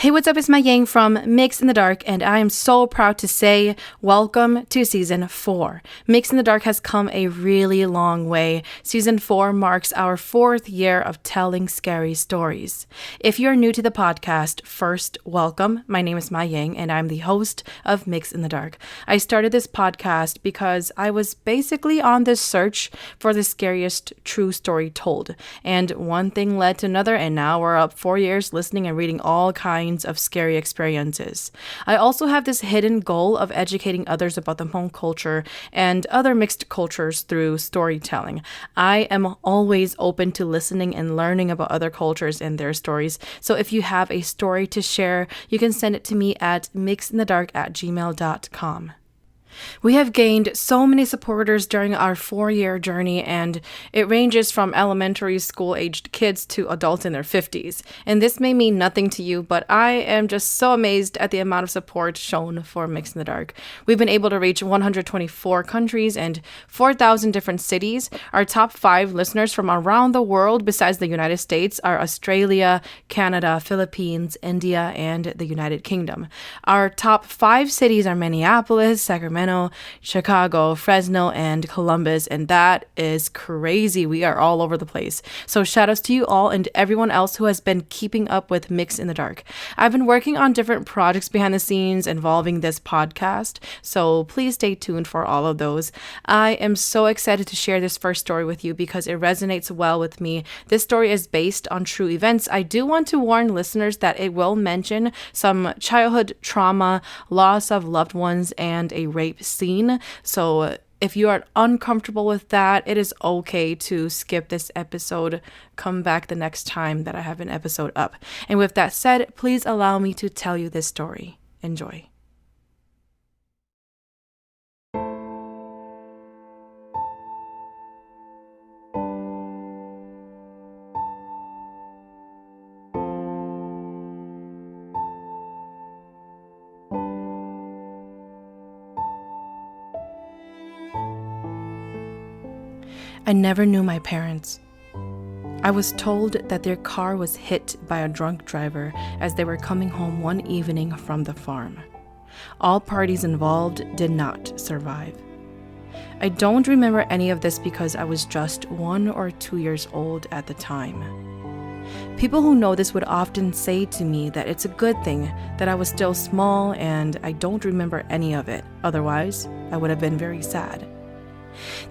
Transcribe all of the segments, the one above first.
Hey, what's up? It's MaiYang from Mixinthedark, and I am so proud to say welcome to Season 4. Mixinthedark has come a really long way. Season 4 marks our 4th year of telling scary stories. If you're new to the podcast, first, welcome. My name is MaiYang, and I'm the host of Mixinthedark. I started this podcast because I was basically on this search for the scariest true story told, and one thing led to another, and now we're up 4 years listening and reading all kinds of scary experiences. I also have this hidden goal of educating others about the Hmong culture and other mixed cultures through storytelling. I am always open to listening and learning about other cultures and their stories. So if you have a story to share, you can send it to me at myxinthedark@gmail.com. We have gained so many supporters during our 4-year journey, and it ranges from elementary school aged kids to adults in their 50s. And this may mean nothing to you, but I am just so amazed at the amount of support shown for Mixinthedark. We've been able to reach 124 countries and 4,000 different cities. Our top 5 listeners from around the world besides the United States are Australia, Canada, Philippines, India, and the United Kingdom. Our top 5 cities are Minneapolis, Sacramento, Chicago, Fresno, and Columbus, and that is crazy. We are all over the place. So shout outs to you all and everyone else who has been keeping up with Mixinthedark. I've been working on different projects behind the scenes involving this podcast, so please stay tuned for all of those. I am so excited to share this first story with you because it resonates well with me. This story is based on true events. I do want to warn listeners that it will mention some childhood trauma, loss of loved ones, and a rape scene. So if you are uncomfortable with that, it is okay to skip this episode. Come back the next time that I have an episode up. And with that said, please allow me to tell you this story. Enjoy. I never knew my parents. I was told that their car was hit by a drunk driver as they were coming home one evening from the farm. All parties involved did not survive. I don't remember any of this because I was just 1 or 2 years old at the time. People who know this would often say to me that it's a good thing that I was still small and I don't remember any of it. Otherwise, I would have been very sad.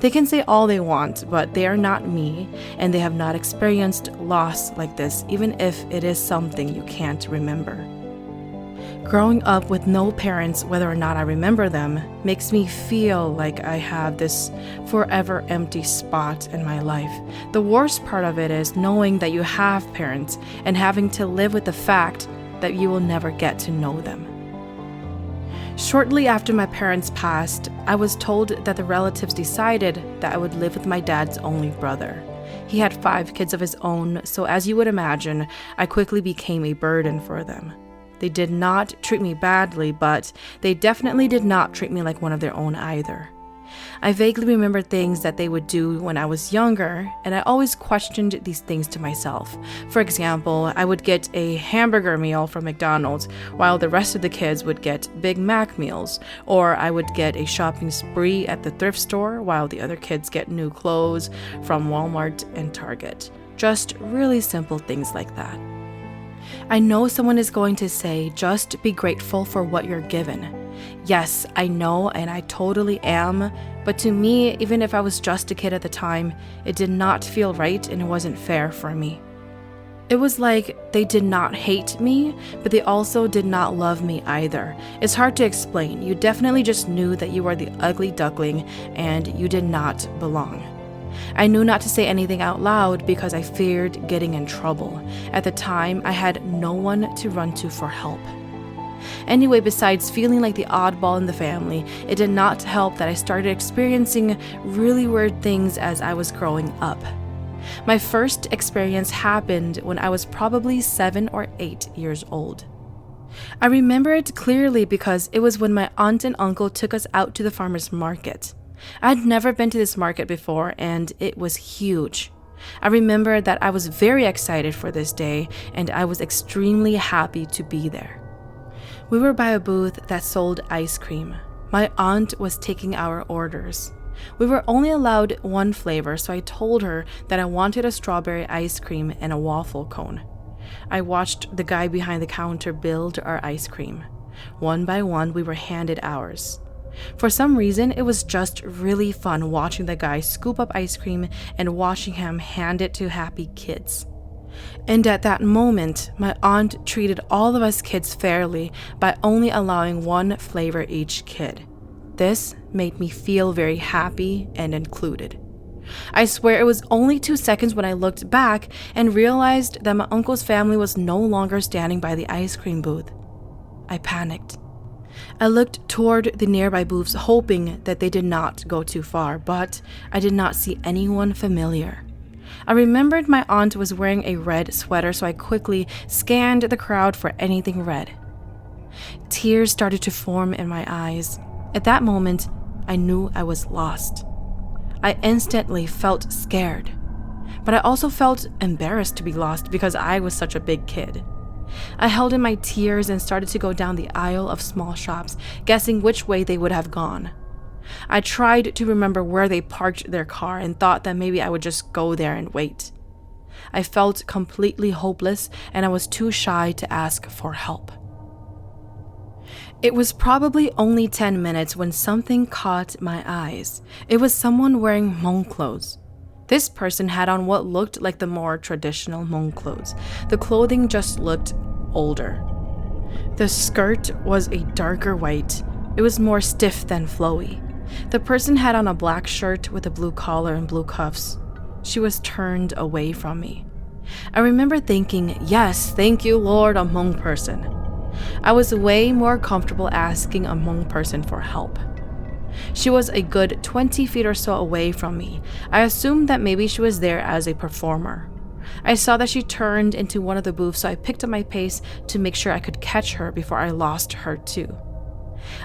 They can say all they want, but they are not me, and they have not experienced loss like this, even if it is something you can't remember. Growing up with no parents, whether or not I remember them, makes me feel like I have this forever empty spot in my life. The worst part of it is knowing that you have parents and having to live with the fact that you will never get to know them. Shortly after my parents passed, I was told that the relatives decided that I would live with my dad's only brother. He had 5 kids of his own, so as you would imagine, I quickly became a burden for them. They did not treat me badly, but they definitely did not treat me like one of their own either. I vaguely remember things that they would do when I was younger, and I always questioned these things to myself. For example, I would get a hamburger meal from McDonald's while the rest of the kids would get Big Mac meals, or I would get a shopping spree at the thrift store while the other kids get new clothes from Walmart and Target. Just really simple things like that. I know someone is going to say, just be grateful for what you're given. Yes, I know, and I totally am, but to me, even if I was just a kid at the time, it did not feel right and it wasn't fair for me. It was like they did not hate me, but they also did not love me either. It's hard to explain. You definitely just knew that you were the ugly duckling and you did not belong. I knew not to say anything out loud because I feared getting in trouble. At the time, I had no one to run to for help. Anyway, besides feeling like the oddball in the family, it did not help that I started experiencing really weird things as I was growing up. My first experience happened when I was probably 7 or 8 years old. I remember it clearly because it was when my aunt and uncle took us out to the farmer's market. I'd never been to this market before, and it was huge. I remember that I was very excited for this day and I was extremely happy to be there. We were by a booth that sold ice cream. My aunt was taking our orders. We were only allowed one flavor, so I told her that I wanted a strawberry ice cream and a waffle cone. I watched the guy behind the counter build our ice cream. One by one, we were handed ours. For some reason, it was just really fun watching the guy scoop up ice cream and watching him hand it to happy kids. And at that moment, my aunt treated all of us kids fairly by only allowing one flavor each kid. This made me feel very happy and included. I swear it was only 2 seconds when I looked back and realized that my uncle's family was no longer standing by the ice cream booth. I panicked. I looked toward the nearby booths, hoping that they did not go too far, but I did not see anyone familiar. I remembered my aunt was wearing a red sweater, so I quickly scanned the crowd for anything red. Tears started to form in my eyes. At that moment, I knew I was lost. I instantly felt scared, but I also felt embarrassed to be lost because I was such a big kid. I held in my tears and started to go down the aisle of small shops, guessing which way they would have gone. I tried to remember where they parked their car and thought that maybe I would just go there and wait. I felt completely hopeless and I was too shy to ask for help. It was probably only 10 minutes when something caught my eyes. It was someone wearing Hmoob clothes. This person had on what looked like the more traditional Hmoob clothes. The clothing just looked older. The skirt was a darker white. It was more stiff than flowy. The person had on a black shirt with a blue collar and blue cuffs. She was turned away from me. I remember thinking, yes, thank you, Lord, a Hmong person. I was way more comfortable asking a Hmong person for help. She was a good 20 feet or so away from me. I assumed that maybe she was there as a performer. I saw that she turned into one of the booths, so I picked up my pace to make sure I could catch her before I lost her too.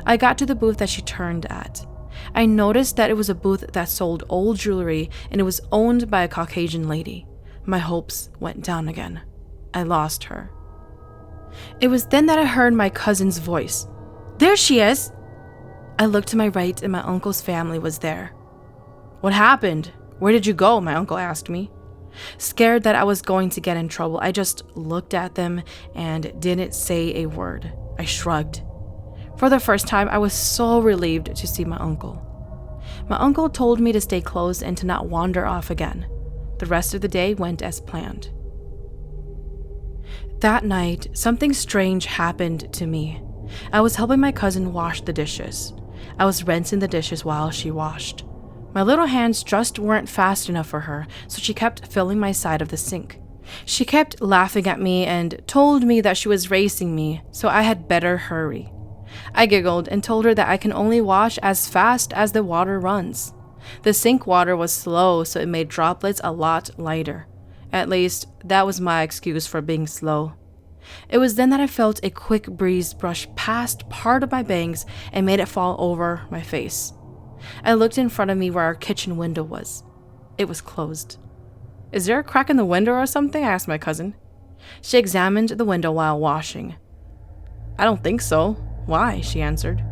I got to the booth that she turned at. I noticed that it was a booth that sold old jewelry and it was owned by a Caucasian lady. My hopes went down again. I lost her. It was then that I heard my cousin's voice. There she is! I looked to my right and my uncle's family was there. What happened? Where did you go? My uncle asked me. Scared that I was going to get in trouble, I just looked at them and didn't say a word. I shrugged. For the first time, I was so relieved to see my uncle. My uncle told me to stay close and to not wander off again. The rest of the day went as planned. That night, something strange happened to me. I was helping my cousin wash the dishes. I was rinsing the dishes while she washed. My little hands just weren't fast enough for her, so she kept filling my side of the sink. She kept laughing at me and told me that she was racing me, so I had better hurry. I giggled and told her that I can only wash as fast as the water runs. The sink water was slow, so it made droplets a lot lighter. At least, that was my excuse for being slow. It was then that I felt a quick breeze brush past part of my bangs and made it fall over my face. I looked in front of me where our kitchen window was. It was closed. Is there a crack in the window or something? I asked my cousin. She examined the window while washing. I don't think so. Why? She answered.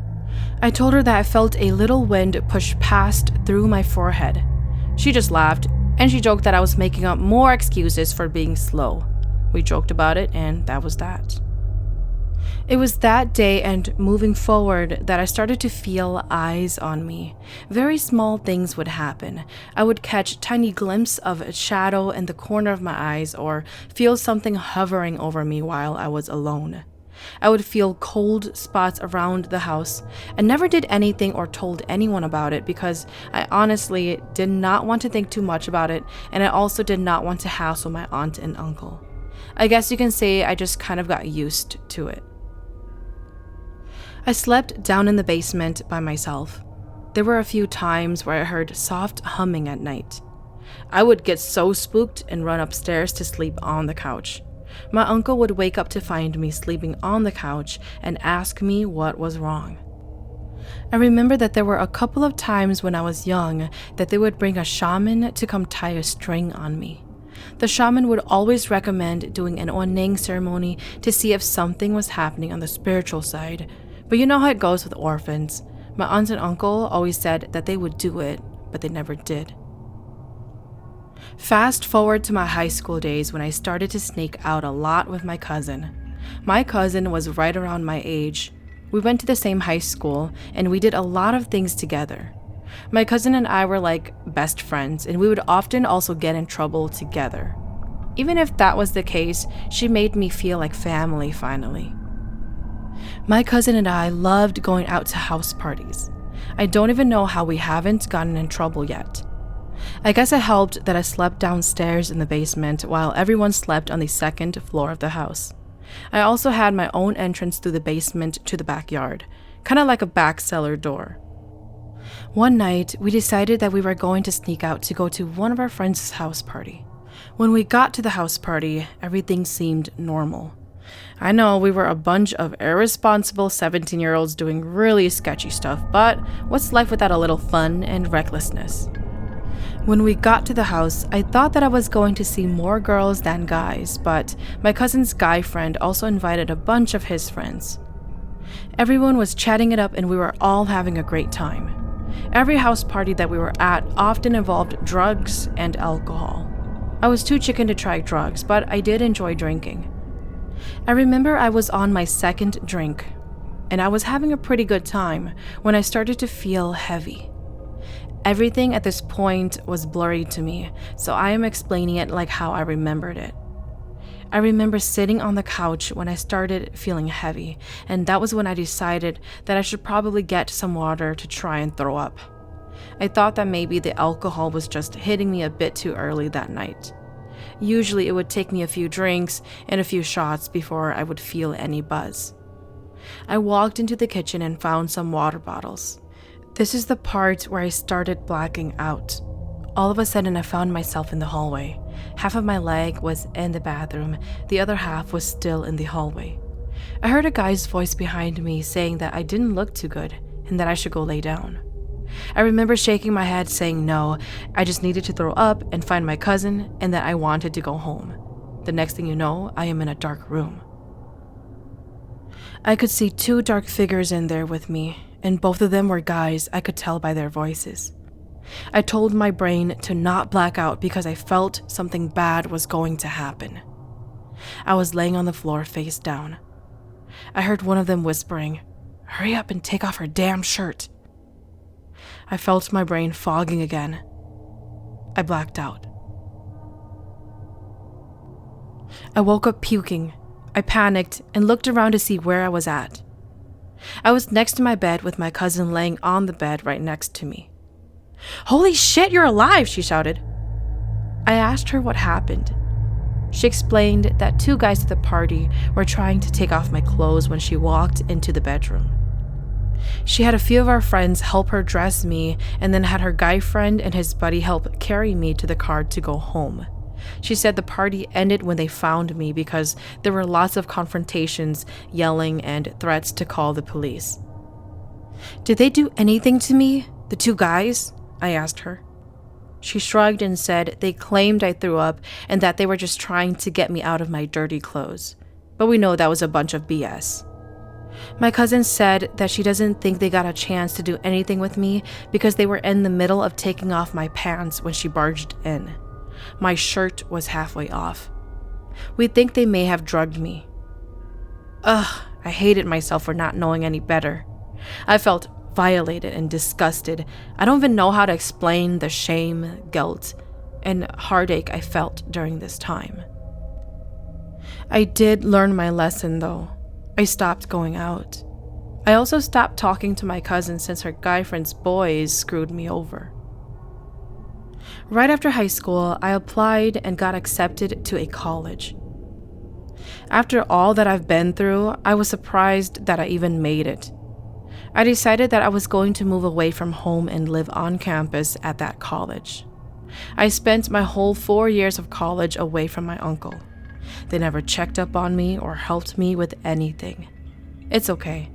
I told her that I felt a little wind push past through my forehead. She just laughed, and she joked that I was making up more excuses for being slow. We joked about it, and that was that. It was that day and moving forward that I started to feel eyes on me. Very small things would happen. I would catch tiny glimpses of a shadow in the corner of my eyes or feel something hovering over me while I was alone. I would feel cold spots around the house. I never did anything or told anyone about it because I honestly did not want to think too much about it, and I also did not want to hassle my aunt and uncle. I guess you can say I just kind of got used to it. I slept down in the basement by myself. There were a few times where I heard soft humming at night. I would get so spooked and run upstairs to sleep on the couch. My uncle would wake up to find me sleeping on the couch and ask me what was wrong. I remember that there were a couple of times when I was young that they would bring a shaman to come tie a string on me. The shaman would always recommend doing an oneng ceremony to see if something was happening on the spiritual side. But you know how it goes with orphans. My aunt and uncle always said that they would do it, but they never did. Fast forward to my high school days when I started to sneak out a lot with my cousin. My cousin was right around my age. We went to the same high school, and we did a lot of things together. My cousin and I were like best friends, and we would often also get in trouble together. Even if that was the case, she made me feel like family finally. My cousin and I loved going out to house parties. I don't even know how we haven't gotten in trouble yet. I guess it helped that I slept downstairs in the basement while everyone slept on the second floor of the house. I also had my own entrance through the basement to the backyard, kind of like a back cellar door. One night, we decided that we were going to sneak out to go to one of our friends' house party. When we got to the house party, everything seemed normal. I know we were a bunch of irresponsible 17-year-olds doing really sketchy stuff, but what's life without a little fun and recklessness? When we got to the house, I thought that I was going to see more girls than guys, but my cousin's guy friend also invited a bunch of his friends. Everyone was chatting it up and we were all having a great time. Every house party that we were at often involved drugs and alcohol. I was too chicken to try drugs, but I did enjoy drinking. I remember I was on my second drink, and I was having a pretty good time when I started to feel heavy. Everything at this point was blurry to me, so I am explaining it like how I remembered it. I remember sitting on the couch when I started feeling heavy, and that was when I decided that I should probably get some water to try and throw up. I thought that maybe the alcohol was just hitting me a bit too early that night. Usually it would take me a few drinks and a few shots before I would feel any buzz. I walked into the kitchen and found some water bottles. This is the part where I started blacking out. All of a sudden I found myself in the hallway. Half of my leg was in the bathroom, the other half was still in the hallway. I heard a guy's voice behind me saying that I didn't look too good and that I should go lay down. I remember shaking my head saying no, I just needed to throw up and find my cousin and that I wanted to go home. The next thing you know, I am in a dark room. I could see two dark figures in there with me, and both of them were guys. I could tell by their voices. I told my brain to not black out because I felt something bad was going to happen. I was laying on the floor face down. I heard one of them whispering, "Hurry up and take off her damn shirt." I felt my brain fogging again. I blacked out. I woke up puking. I panicked and looked around to see where I was at. I was next to my bed with my cousin laying on the bed right next to me. "Holy shit, you're alive!" she shouted. I asked her what happened. She explained that two guys at the party were trying to take off my clothes when she walked into the bedroom. She had a few of our friends help her dress me and then had her guy friend and his buddy help carry me to the car to go home. She said the party ended when they found me because there were lots of confrontations, yelling, and threats to call the police. "Did they do anything to me, the two guys?" I asked her. She shrugged and said they claimed I threw up and that they were just trying to get me out of my dirty clothes. But we know that was a bunch of BS. My cousin said that she doesn't think they got a chance to do anything with me because they were in the middle of taking off my pants when she barged in. My shirt was halfway off. We think they may have drugged me. Ugh, I hated myself for not knowing any better. I felt violated and disgusted. I don't even know how to explain the shame, guilt, and heartache I felt during this time. I did learn my lesson though. I stopped going out. I also stopped talking to my cousin since her guy friend's boys screwed me over. Right after high school, I applied and got accepted to a college. After all that I've been through, I was surprised that I even made it. I decided that I was going to move away from home and live on campus at that college. I spent my whole 4 years of college away from my uncle. They never checked up on me or helped me with anything. It's okay.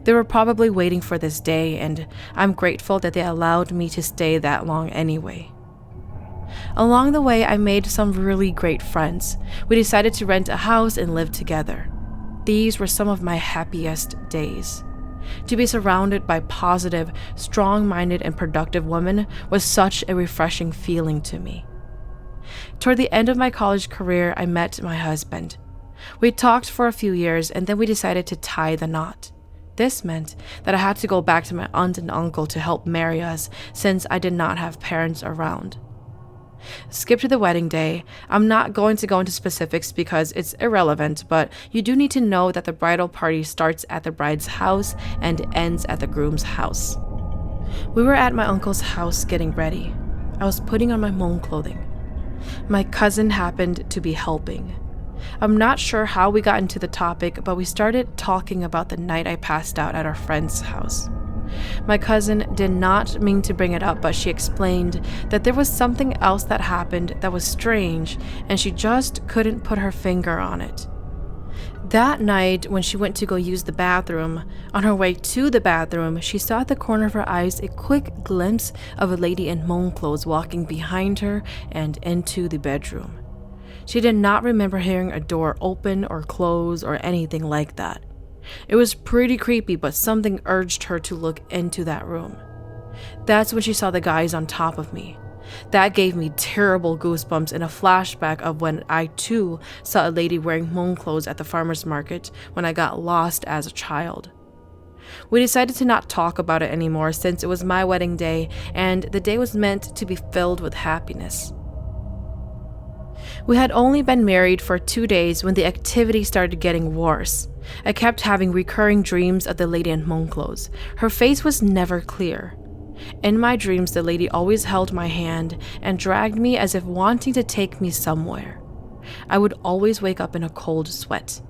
They were probably waiting for this day, and I'm grateful that they allowed me to stay that long anyway. Along the way, I made some really great friends. We decided to rent a house and live together. These were some of my happiest days. To be surrounded by positive, strong-minded, and productive women was such a refreshing feeling to me. Toward the end of my college career, I met my husband. We talked for a few years and then we decided to tie the knot. This meant that I had to go back to my aunt and uncle to help marry us since I did not have parents around. Skip to the wedding day. I'm not going to go into specifics because it's irrelevant, but you do need to know that the bridal party starts at the bride's house and ends at the groom's house. We were at my uncle's house getting ready. I was putting on my Hmoob clothing. My cousin happened to be helping. I'm not sure how we got into the topic, but we started talking about the night I passed out at our friend's house. My cousin did not mean to bring it up, but she explained that there was something else that happened that was strange, and she just couldn't put her finger on it. That night, when she went to go use the bathroom, on her way to the bathroom, she saw at the corner of her eyes a quick glimpse of a lady in Hmoob clothes walking behind her and into the bedroom. She did not remember hearing a door open or close or anything like that. It was pretty creepy, but something urged her to look into that room. That's when she saw the guys on top of me. That gave me terrible goosebumps and a flashback of when I too saw a lady wearing Hmoob clothes at the farmer's market when I got lost as a child. We decided to not talk about it anymore since it was my wedding day and the day was meant to be filled with happiness. We had only been married for 2 days when the activity started getting worse. I kept having recurring dreams of the lady in Hmoob clothes. Her face was never clear. In my dreams, the lady always held my hand and dragged me as if wanting to take me somewhere. I would always wake up in a cold sweat.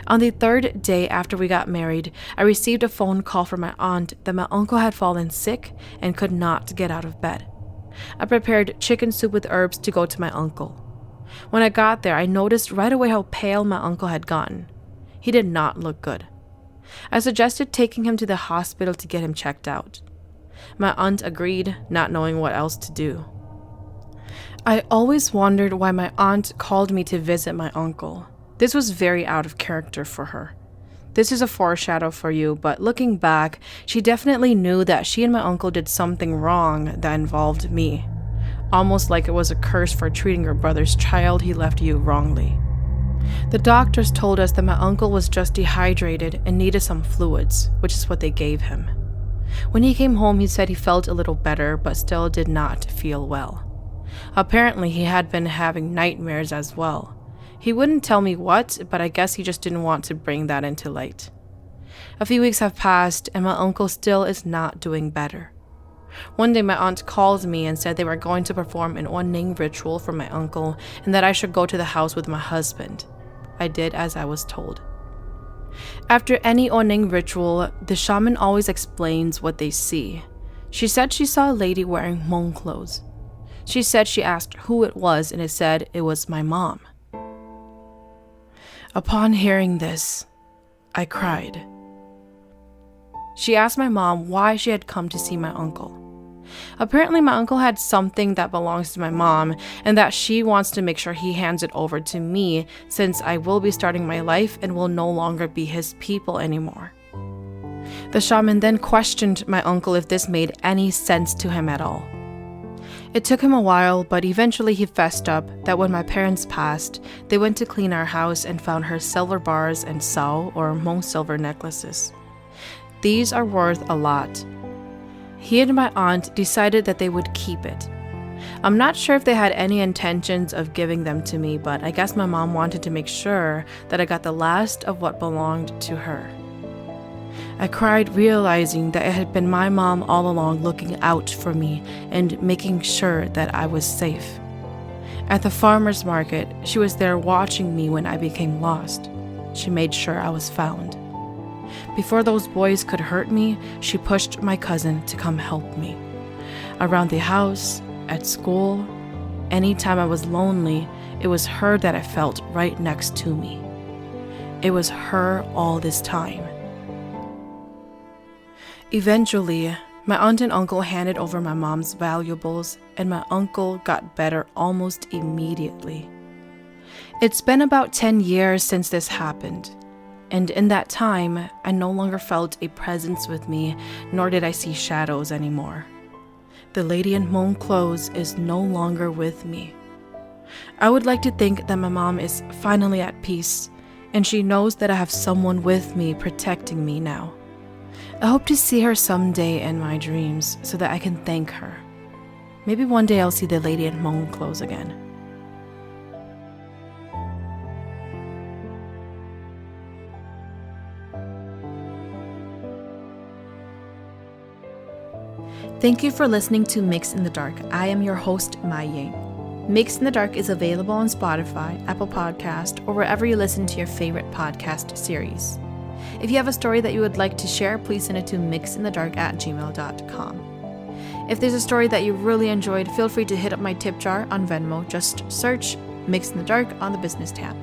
On the 3rd day after we got married, I received a phone call from my aunt that my uncle had fallen sick and could not get out of bed. I prepared chicken soup with herbs to go to my uncle. When I got there, I noticed right away how pale my uncle had gotten. He did not look good. I suggested taking him to the hospital to get him checked out. My aunt agreed, not knowing what else to do. I always wondered why my aunt called me to visit my uncle. This was very out of character for her. This is a foreshadow for you, but looking back, she definitely knew that she and my uncle did something wrong that involved me. Almost like it was a curse for treating your brother's child he left you wrongly. The doctors told us that my uncle was just dehydrated and needed some fluids, which is what they gave him. When he came home, he said he felt a little better, but still did not feel well. Apparently, he had been having nightmares as well. He wouldn't tell me what, but I guess he just didn't want to bring that into light. A few weeks have passed, and my uncle still is not doing better. One day, my aunt called me and said they were going to perform an Onning ritual for my uncle and that I should go to the house with my husband. I did as I was told. After any Onning ritual, the shaman always explains what they see. She said she saw a lady wearing Hmoob clothes. She said she asked who it was and it said it was my mom. Upon hearing this, I cried. She asked my mom why she had come to see my uncle. Apparently, my uncle had something that belongs to my mom and that she wants to make sure he hands it over to me since I will be starting my life and will no longer be his people anymore. The shaman then questioned my uncle if this made any sense to him at all. It took him a while, but eventually he fessed up that when my parents passed, they went to clean our house and found her silver bars and sao or Hmong silver necklaces. These are worth a lot. He and my aunt decided that they would keep it. I'm not sure if they had any intentions of giving them to me, but I guess my mom wanted to make sure that I got the last of what belonged to her. I cried, realizing that it had been my mom all along looking out for me and making sure that I was safe. At the farmer's market, she was there watching me when I became lost. She made sure I was found. Before those boys could hurt me, she pushed my cousin to come help me. Around the house, at school, anytime I was lonely, it was her that I felt right next to me. It was her all this time. Eventually, My aunt and uncle handed over my mom's valuables, and my uncle got better almost immediately. It's been about 10 years since this happened, and in that time, I no longer felt a presence with me, nor did I see shadows anymore. The lady in Hmoob Clothes is no longer with me. I would like to think that my mom is finally at peace, and she knows that I have someone with me protecting me now. I hope to see her someday in my dreams so that I can thank her. Maybe one day I'll see the lady in Hmoob Clothes again. Thank you for listening to Mix in the Dark. I am your host, MaiYang. Mix in the Dark is available on Spotify, Apple Podcast, or wherever you listen to your favorite podcast series. If you have a story that you would like to share, please send it to myxinthedark@gmail.com. If there's a story that you really enjoyed, feel free to hit up my tip jar on Venmo. Just search Mix in the Dark on the business tab.